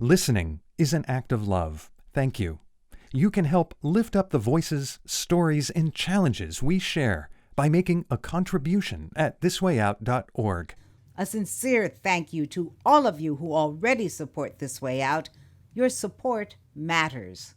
Listening is an act of love. Thank you. You can help lift up the voices, stories, and challenges we share by making a contribution at thiswayout.org. A sincere thank you to all of you who already support This Way Out. Your support matters.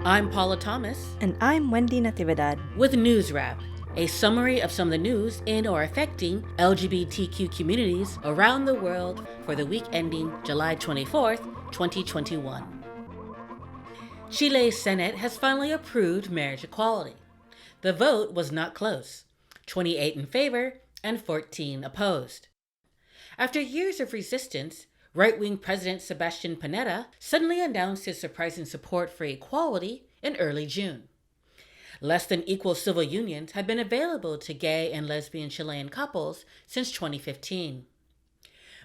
I'm Paula Thomas. And I'm Wendy Natividad. With NewsWrap, a summary of some of the news in or affecting LGBTQ communities around the world for the week ending July 24th, 2021. Chile's Senate has finally approved marriage equality. The vote was not close, 28 in favor and 14 opposed. After years of resistance, right-wing President Sebastian Pinera suddenly announced his surprising support for equality in early June. Less than equal civil unions have been available to gay and lesbian Chilean couples since 2015.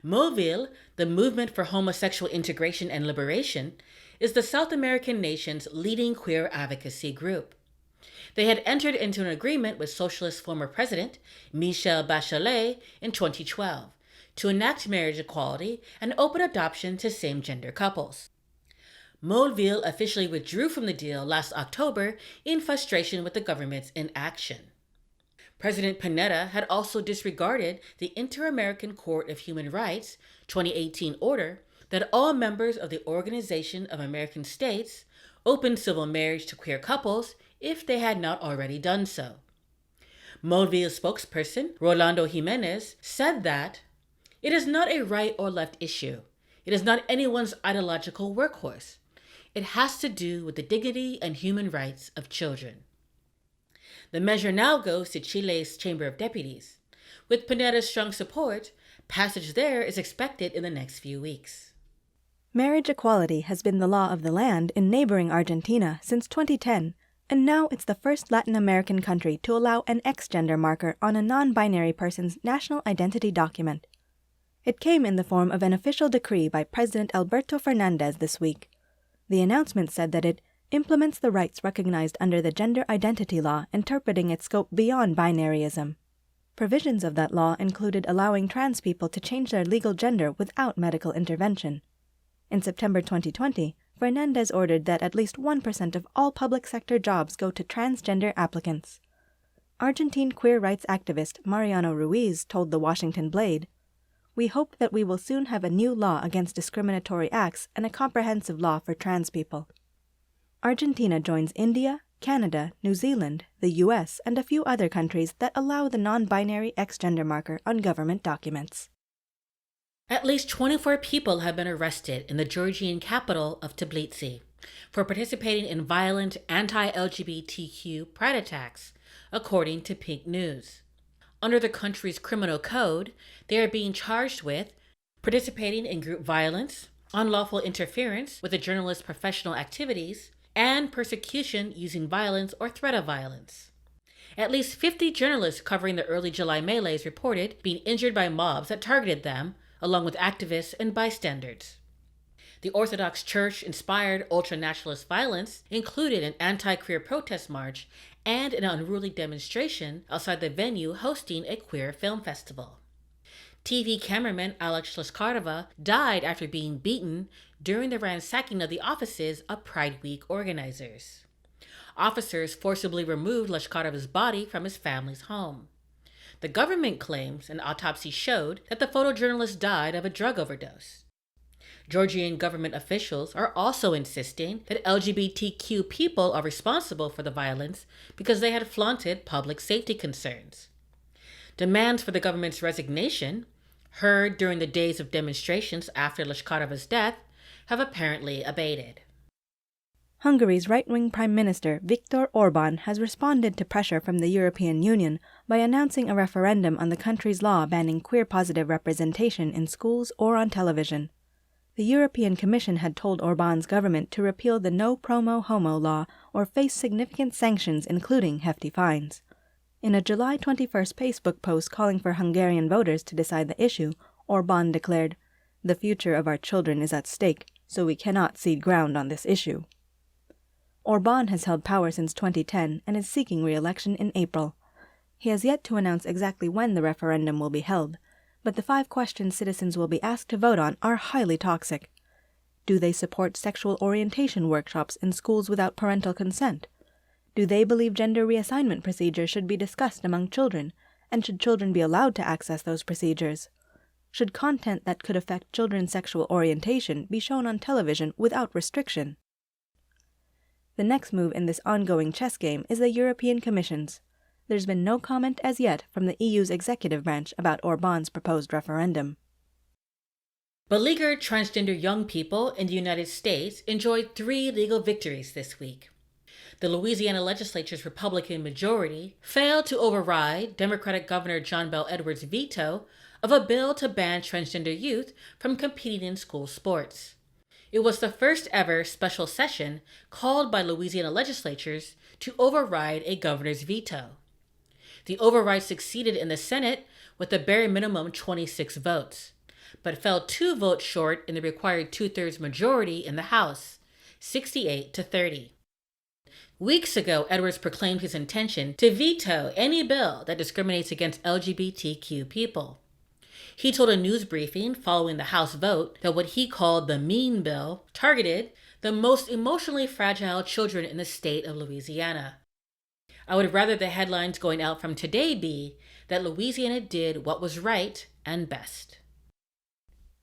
Movil, the Movement for Homosexual Integration and Liberation, is the South American nation's leading queer advocacy group. They had entered into an agreement with socialist former president Michelle Bachelet in 2012 to enact marriage equality and open adoption to same-gender couples. Movil officially withdrew from the deal last October in frustration with the government's inaction. President Pinera had also disregarded the Inter-American Court of Human Rights 2018 order that all members of the Organization of American States open civil marriage to queer couples if they had not already done so. Movil's spokesperson, Rolando Jimenez, said that it is not a right or left issue. It is not anyone's ideological workhorse. It has to do with the dignity and human rights of children. The measure now goes to Chile's Chamber of Deputies. With Pinera's strong support, passage there is expected in the next few weeks. Marriage equality has been the law of the land in neighboring Argentina since 2010, and now it's the first Latin American country to allow an X-gender marker on a non-binary person's national identity document. It came in the form of an official decree by President Alberto Fernandez this week. The announcement said that it implements the rights recognized under the gender identity law, interpreting its scope beyond binaryism. Provisions of that law included allowing trans people to change their legal gender without medical intervention. In September 2020, Fernandez ordered that at least 1% of all public sector jobs go to transgender applicants. Argentine queer rights activist Mariano Ruiz told the Washington Blade, "We hope that we will soon have a new law against discriminatory acts and a comprehensive law for trans people." Argentina joins India, Canada, New Zealand, the US, and a few other countries that allow the non-binary X-gender marker on government documents. At least 24 people have been arrested in the Georgian capital of Tbilisi for participating in violent anti-LGBTQ pride attacks, according to Pink News. Under the country's criminal code, they are being charged with participating in group violence, unlawful interference with a journalist's professional activities, and persecution using violence or threat of violence. At least 50 journalists covering the early July melees reported being injured by mobs that targeted them, along with activists and bystanders. The Orthodox Church-inspired ultra-nationalist violence included an anti-queer protest march and an unruly demonstration outside the venue hosting a queer film festival. TV cameraman Alex Lashkarova died after being beaten during the ransacking of the offices of Pride Week organizers. Officers forcibly removed Lashkarova's body from his family's home. The government claims an autopsy showed that the photojournalist died of a drug overdose. Georgian government officials are also insisting that LGBTQ people are responsible for the violence because they had flaunted public safety concerns. Demands for the government's resignation, heard during the days of demonstrations after Lashkarova's death, have apparently abated. Hungary's right-wing Prime Minister Viktor Orban has responded to pressure from the European Union by announcing a referendum on the country's law banning queer-positive representation in schools or on television. The European Commission had told Orban's government to repeal the no promo homo law or face significant sanctions, including hefty fines. In a July 21st Facebook post calling for Hungarian voters to decide the issue, Orban declared, "The future of our children is at stake, so we cannot cede ground on this issue." Orban has held power since 2010 and is seeking re-election in April. He has yet to announce exactly when the referendum will be held, but the 5 questions citizens will be asked to vote on are highly toxic. Do they support sexual orientation workshops in schools without parental consent? Do they believe gender reassignment procedures should be discussed among children, and should children be allowed to access those procedures? Should content that could affect children's sexual orientation be shown on television without restriction? The next move in this ongoing chess game is the European Commission's. There's been no comment as yet from the EU's executive branch about Orban's proposed referendum. Beleaguered transgender young people in the United States enjoyed 3 legal victories this week. The Louisiana legislature's Republican majority failed to override Democratic Governor John Bel Edwards' veto of a bill to ban transgender youth from competing in school sports. It was the first ever special session called by Louisiana legislatures to override a governor's veto. The override succeeded in the Senate with a bare minimum 26 votes, but fell 2 votes short in the required 2/3 majority in the House, 68 to 30. Weeks ago, Edwards proclaimed his intention to veto any bill that discriminates against LGBTQ people. He told a news briefing following the House vote that what he called the mean bill targeted the most emotionally fragile children in the state of Louisiana. I would rather the headlines going out from today be that Louisiana did what was right and best.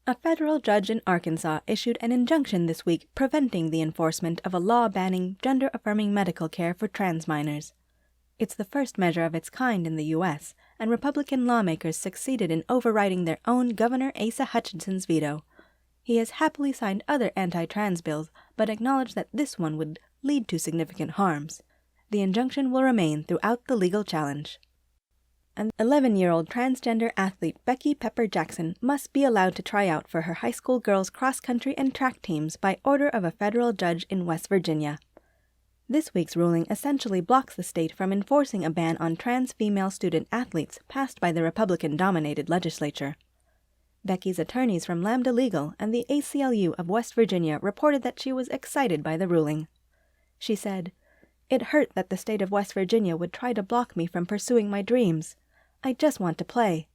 A federal judge in Arkansas issued an injunction this week preventing the enforcement of a law banning gender-affirming medical care for trans minors. It's the first measure of its kind in the U.S., and Republican lawmakers succeeded in overriding their own Governor Asa Hutchinson's veto. He has happily signed other anti-trans bills, but acknowledged that this one would lead to significant harms. The injunction will remain throughout the legal challenge. An 11-year-old transgender athlete, Becky Pepper Jackson, must be allowed to try out for her high school girls' cross-country and track teams by order of a federal judge in West Virginia. This week's ruling essentially blocks the state from enforcing a ban on trans female student athletes passed by the Republican-dominated legislature. Becky's attorneys from Lambda Legal and the ACLU of West Virginia reported that she was excited by the ruling. She said, "It hurt that the state of West Virginia would try to block me from pursuing my dreams. I just want to play."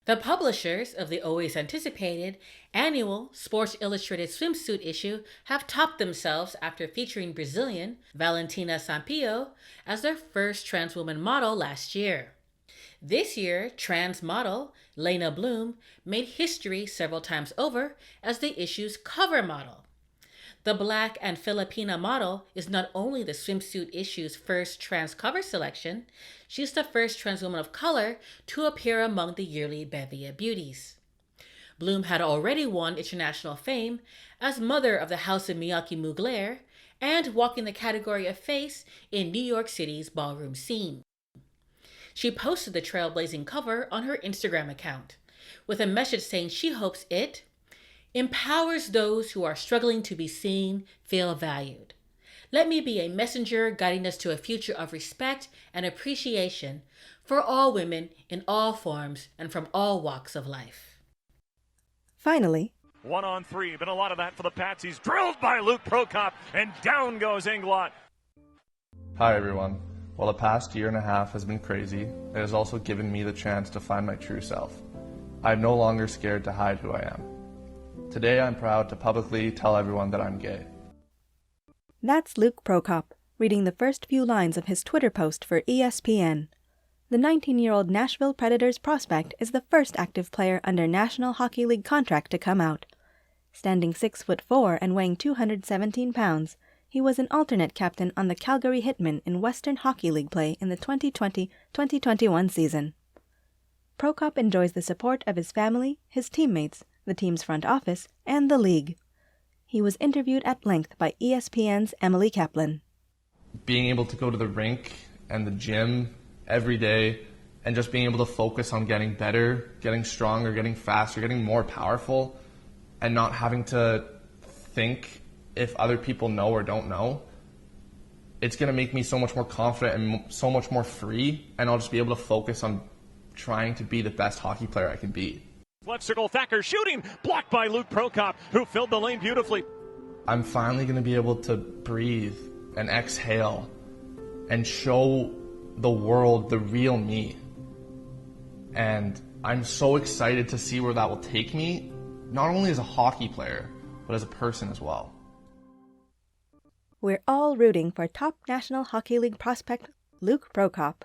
The publishers of the always anticipated annual Sports Illustrated Swimsuit Issue have topped themselves after featuring Brazilian Valentina Sampaio as their first trans woman model last year. This year, trans model Leyna Bloom made history several times over as the issue's cover model. The Black and Filipina model is not only the swimsuit issue's first trans cover selection, she's the first trans woman of color to appear among the yearly bevy of beauties. Bloom had already won international fame as mother of the House of Miyake Mugler and walking the category of face in New York City's ballroom scene. She posted the trailblazing cover on her Instagram account with a message saying she hopes it empowers those who are struggling to be seen, feel valued. Let me be a messenger guiding us to a future of respect and appreciation for all women in all forms and from all walks of life. Finally, 1-on-3, been a lot of that for the Patsies. Drilled by Luke Prokop, and down goes Englot. Hi everyone. While the past year and a half has been crazy, it has also given me the chance to find my true self. I am no longer scared to hide who I am. Today I'm proud to publicly tell everyone that I'm gay. that's Luke Prokop, reading the first few lines of his Twitter post for ESPN. The 19-year-old Nashville Predators prospect is the first active player under National Hockey League contract to come out. Standing 6'4" and weighing 217 pounds, he was an alternate captain on the Calgary Hitmen in Western Hockey League play in the 2020-2021 season. Prokop enjoys the support of his family, his teammates, the team's front office, and the league. He was interviewed at length by ESPN's Emily Kaplan. Being able to go to the rink and the gym every day and just being able to focus on getting better, getting stronger, getting faster, getting more powerful, and not having to think if other people know or don't know, it's going to make me so much more confident and so much more free, and I'll just be able to focus on trying to be the best hockey player I can be. Left circle, Thacker shooting, blocked by Luke Prokop, who filled the lane beautifully. I'm finally going to be able to breathe and exhale and show the world the real me. And I'm so excited to see where that will take me, not only as a hockey player, but as a person as well. We're all rooting for top National Hockey League prospect Luke Prokop.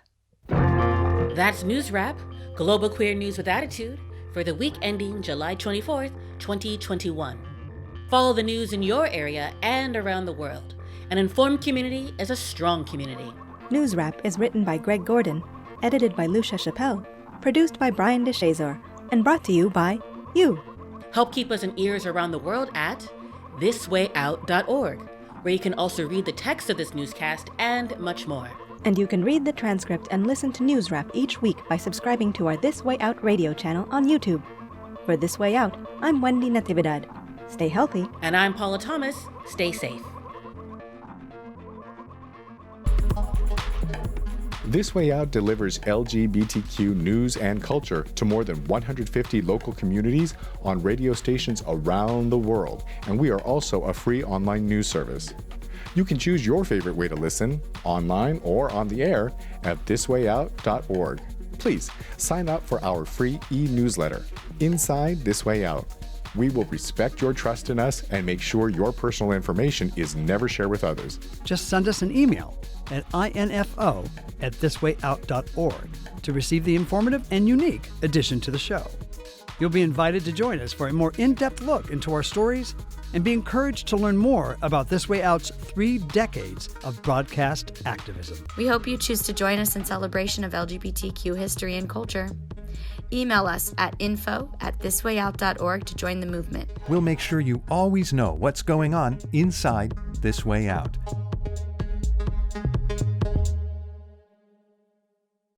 That's NewsWrap, global queer news with attitude, for the week ending July 24th, 2021. Follow the news in your area and around the world. An informed community is a strong community. NewsWrap is written by Greg Gordon, edited by Lucia Chappelle, produced by Brian DeShazor, and brought to you by you. Help keep us in ears around the world at thiswayout.org, where you can also read the text of this newscast and much more. And you can read the transcript and listen to NewsWrap each week by subscribing to our This Way Out radio channel on YouTube. For This Way Out, I'm Wendy Natividad. Stay healthy. And I'm Paula Thomas. Stay safe. This Way Out delivers LGBTQ news and culture to more than 150 local communities on radio stations around the world, and we are also a free online news service. You can choose your favorite way to listen, online or on the air, at thiswayout.org. Please sign up for our free e-newsletter, Inside This Way Out. We will respect your trust in us and make sure your personal information is never shared with others. Just send us an email at info@thiswayout.org to receive the informative and unique addition to the show. You'll be invited to join us for a more in-depth look into our stories and be encouraged to learn more about This Way Out's 3 decades of broadcast activism. We hope you choose to join us in celebration of LGBTQ history and culture. Email us at info@thiswayout.org to join the movement. We'll make sure you always know what's going on inside This Way Out.